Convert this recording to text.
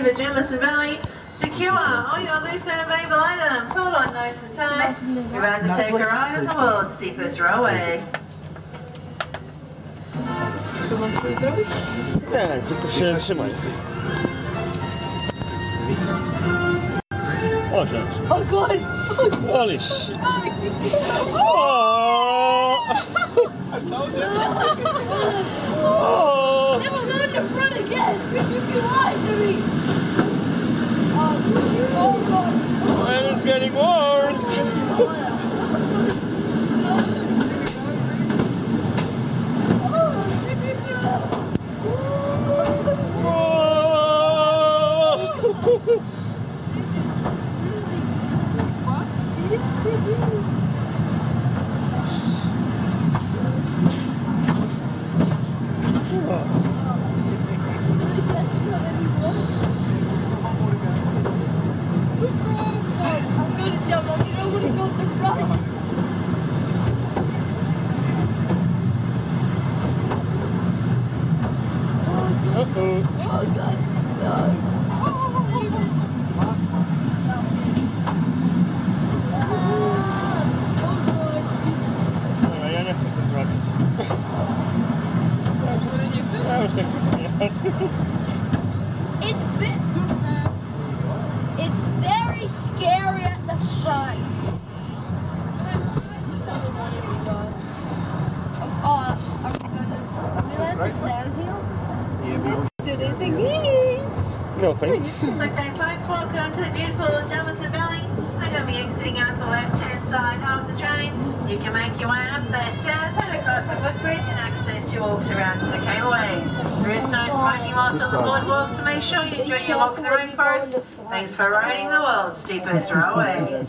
the Jamison Valley. Secure all your loose and valuable items. Hold on nice and tight. You're about to take a ride on the world's steepest railway. Co mam coś zrobić? Nie, tylko się trzymaj. O, rzecz. Oh god! Holy shit. Oh! I told you. Oh! Never go in the front again! You lied to me! Oh god! And it's getting worse! Ja nie chcę tym wracać. Ja już nie chcę tym jechać. It's very scary at the front. Are we gonna stand here? Let's do this again. No thanks. Okay, folks, welcome to the beautiful Jamison Valley. I'm going to be exiting out the left-hand side of the train. You can make your way up the stairs, head across the footbridge and access your walks around to the cableway. There is no smoking whilst on the boardwalk, so make sure you enjoy your walk through the rainforest. Thanks for riding the world's steepest railway.